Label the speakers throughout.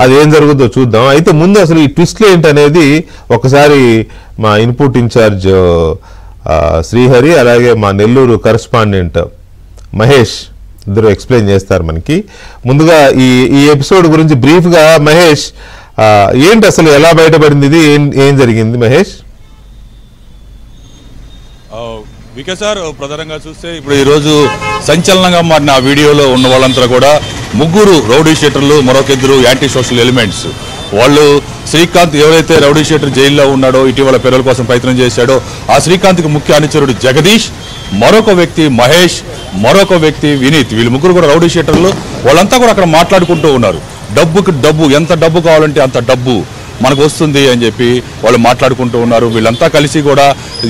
Speaker 1: అది ఏం జరుగుతుందో చూద్దాం. అయితే ముందు అసలు ఈ ట్విస్ట్లు ఏంటనేది ఒకసారి మా ఇన్పుట్ ఇన్ఛార్జ్ శ్రీహరి అలాగే మా నెల్లూరు కరెస్పాండెంట్ మహేష్ ఇద్దరు ఎక్స్ప్లెయిన్ చేస్తారు మనకి. ముందుగా ఈ ఎపిసోడ్ గురించి బ్రీఫ్గా మహేష్ ఏంటి అసలు ఎలా బయటపడింది, ఇది ఏం జరిగింది మహేష్?
Speaker 2: వికే సార్, ప్రధానంగా చూస్తే ఇప్పుడు ఈరోజు సంచలనంగా మారిన ఆ వీడియోలో ఉన్న వాళ్ళంతా కూడా ముగ్గురు రౌడీ షీటర్లు, మరొక ఇద్దరు యాంటీ సోషల్ ఎలిమెంట్స్. వాళ్ళు శ్రీకాంత్ ఎవరైతే రౌడీ షీటర్ జైల్లో ఉన్నాడో, ఇటీవల పెరోల్ కోసం ప్రయత్నం చేశాడో ఆ శ్రీకాంత్కి ముఖ్య అనుచరుడు జగదీష్, మరొక వ్యక్తి మహేష్, మరొక వ్యక్తి వినీత్. వీళ్ళు ముగ్గురు కూడా రౌడీ షీటర్లు. వాళ్ళంతా కూడా అక్కడ మాట్లాడుకుంటూ ఉన్నారు. డబ్బుకి డబ్బు, ఎంత డబ్బు కావాలంటే అంత డబ్బు మనకు వస్తుంది అని చెప్పి వాళ్ళు మాట్లాడుకుంటూ ఉన్నారు. వీళ్ళంతా కలిసి కూడా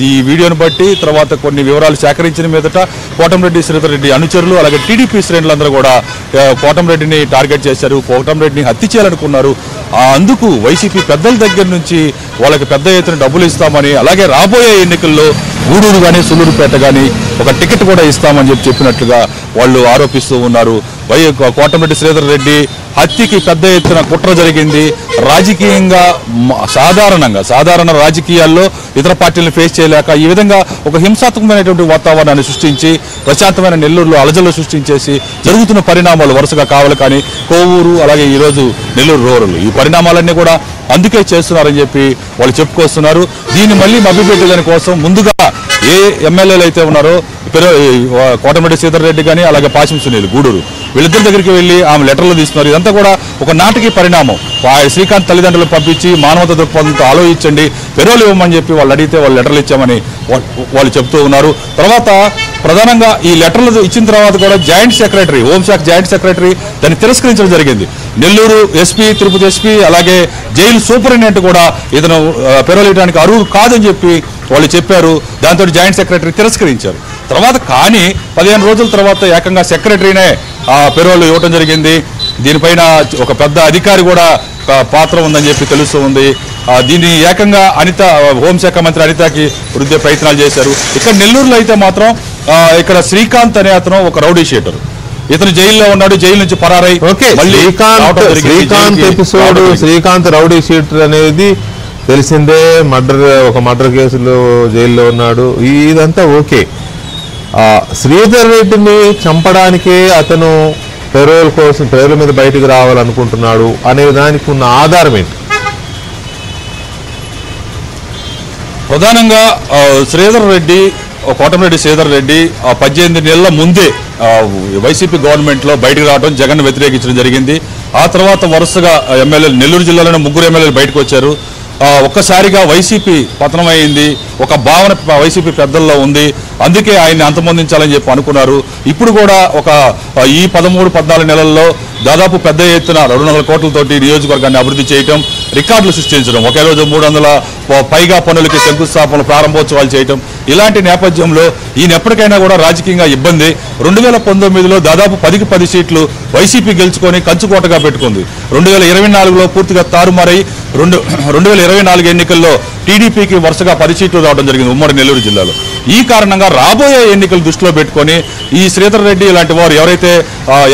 Speaker 2: ఈ వీడియోని బట్టి తర్వాత కొన్ని వివరాలు సేకరించిన మీదట కోటంరెడ్డి శ్రీధర్ రెడ్డి అనుచరులు అలాగే టీడీపీ శ్రేణులందరూ కూడా కోటంరెడ్డిని టార్గెట్ చేశారు, కోటంరెడ్డిని హత్య చేయాలనుకున్నారు. అందుకు వైసీపీ పెద్దల దగ్గర నుంచి వాళ్ళకి పెద్ద ఎత్తున డబ్బులు ఇస్తామని, అలాగే రాబోయే ఎన్నికల్లో గూడూరు కానీ సూలూరుపేట కానీ ఒక టికెట్ కూడా ఇస్తామని చెప్పినట్లుగా వాళ్ళు ఆరోపిస్తూ ఉన్నారు. కోటంరెడ్డి శ్రీధర్ రెడ్డి హత్యకి పెద్ద ఎత్తున కుట్ర జరిగింది. రాజకీయంగా సాధారణ రాజకీయాల్లో ఇతర పార్టీలను ఫేస్ చేయలేక ఈ విధంగా ఒక హింసాత్మకమైనటువంటి వాతావరణాన్ని సృష్టించి ప్రశాంతమైన నెల్లూరులో అలజలు సృష్టించేసి జరుగుతున్న పరిణామాలు వరుసగా కావాలి కానీ కోవూరు అలాగే ఈరోజు నెల్లూరు రూరల్ ఈ పరిణామాలన్నీ కూడా అందుకే చేస్తున్నారని చెప్పి వాళ్ళు చెప్పుకొస్తున్నారు. దీన్ని మళ్ళీ మభ్యపెట్టేదాని కోసం ముందుగా ఏ ఎమ్మెల్యేలు అయితే ఉన్నారో కోటంరెడ్డి శ్రీధర్ రెడ్డి కానీ అలాగే పాశం సునీల్ గూడూరు వీళ్ళిద్దరి దగ్గరికి వెళ్ళి ఆమె లెటర్లు తీస్తున్నారు. ఇదంతా కూడా ఒక నాటకీ పరిణామం. శ్రీకాంత్ తల్లిదండ్రులు పంపించి మానవత దృక్పథంతో ఆలోచించండి, పెరోలు ఇవ్వమని చెప్పి వాళ్ళు అడిగితే వాళ్ళు లెటర్లు ఇచ్చామని వాళ్ళు చెప్తూ ఉన్నారు. తర్వాత ప్రధానంగా ఈ లెటర్లు ఇచ్చిన తర్వాత కూడా జాయింట్ సెక్రటరీ, హోంశాఖ జాయింట్ సెక్రటరీ దాన్ని తిరస్కరించడం జరిగింది. నెల్లూరు ఎస్పీ, తిరుపతి ఎస్పీ అలాగే జైలు సూపరింటెండెంట్ కూడా ఇతను పెరోలు ఇవ్వడానికి అర్హుడు కాదని చెప్పి వాళ్ళు చెప్పారు. దాంతో జాయింట్ సెక్రటరీ తిరస్కరించారు. తర్వాత కానీ 15 రోజుల తర్వాత ఏకంగా సెక్రటరీనే పెరోలు ఇవ్వడం జరిగింది. దీనిపైన ఒక పెద్ద అధికారి కూడా పాత్ర ఉందని చెప్పి తెలుస్తూ ఉంది. దీన్ని ఏకంగా హోంశాఖ మంత్రి అనితకి వృద్ధి ప్రయత్నాలు చేశారు. ఇక్కడ నెల్లూరులో అయితే మాత్రం ఇక్కడ శ్రీకాంత్ అనే అతను ఒక రౌడీ షీటర్, ఇతను జైల్లో ఉన్నాడు, జైలు నుంచి పరారై
Speaker 1: శ్రీకాంత్ రౌడీ షీటర్ అనేది తెలిసిందే. ఒక మర్డర్ కేసులో జైల్లో ఉన్నాడు. ఇదంతా ఓకే. శ్రీధర్ రెడ్డిని చంపడానికే అతను పెరోల్ మీద బయటకు రావాలనుకుంటున్నాడు అనే దానికి ఉన్న ఆధారం ఏంటి?
Speaker 2: ప్రధానంగా కోటంరెడ్డి శ్రీధర్ రెడ్డి 18 నెలల ముందే వైసీపీ గవర్నమెంట్లో బయటకు రావడం, జగన్ వ్యతిరేకించడం జరిగింది. ఆ తర్వాత వరుసగా ఎమ్మెల్యేలు నెల్లూరు జిల్లాలోనే 3 ఎమ్మెల్యేలు బయటకు వచ్చారు. ఒక్కసారిగా వైసీపీ పతనమైంది, ఒక భావన వైసీపీ పెద్దల్లో ఉంది. అందుకే ఆయన్ని అంతమొందించాలని చెప్పి అనుకున్నారు. ఇప్పుడు కూడా ఈ 13-14 నెలల్లో దాదాపు పెద్ద ఎత్తున 200 కోట్లతోటి నియోజకవర్గాన్ని అభివృద్ధి చేయటం, రికార్డులు సృష్టించడం, ఒకే రోజు 300 పైగా పనులకి శంకుస్థాపన ప్రారంభోత్సవాలు చేయటం. ఇలాంటి నేపథ్యంలో ఈయన ఎప్పటికైనా కూడా రాజకీయంగా ఇబ్బంది. 2019లో దాదాపు 10కి 10 సీట్లు వైసీపీ గెలుచుకొని కంచుకోటగా పెట్టుకుంది. 2024లో పూర్తిగా తారుమారై 2024 ఎన్నికల్లో టీడీపీకి వరుసగా 10 సీట్లు రావడం జరిగింది ఉమ్మడి నెల్లూరు జిల్లాలో. ఈ కారణంగా రాబోయే ఎన్నికలు దృష్టిలో పెట్టుకొని ఈ శ్రీధర్ రెడ్డి ఇలాంటి వారు ఎవరైతే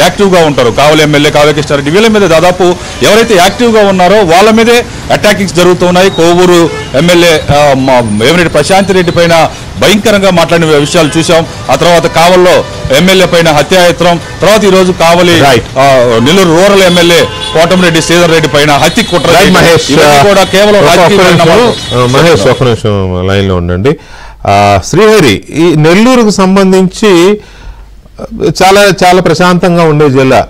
Speaker 2: యాక్టివ్గా ఉంటారో, కావలి ఎమ్మెల్యే కావ్య కృష్ణారెడ్డి వీళ్ళ మీద దాదాపు ఎవరైతే యాక్టివ్గా ఉన్నారో వాళ్ళ మీదే అటాకింగ్స్ జరుగుతున్నాయి. కోవూరు ఎమ్మెల్యే వేమిరెడ్డి ప్రశాంత్ రెడ్డి పైన భయంకరంగా మాట్లాడిన విషయాలు చూసాం. ఆ తర్వాత కావల్లో ఎమ్మెల్యే పైన హత్యాయత్నం, తర్వాత ఈరోజు కావలి నెల్లూరు రూరల్ ఎమ్మెల్యే కోటంరెడ్డి శ్రీధర్ రెడ్డి పైన హత్య కుట్ర కూడా కేవలం
Speaker 1: మహేష్ ఒక నిమిషం లైన్ లో ఉండండి. శ్రీహరి, ఈ నెల్లూరుకు సంబంధించి చాలా చాలా ప్రశాంతంగా ఉండే జిల్లా,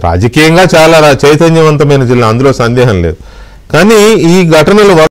Speaker 1: రాజకీయంగా చాలా చైతన్యవంతమైన జిల్లా, అందులో సందేహం లేదు. కానీ ఈ ఘటనలు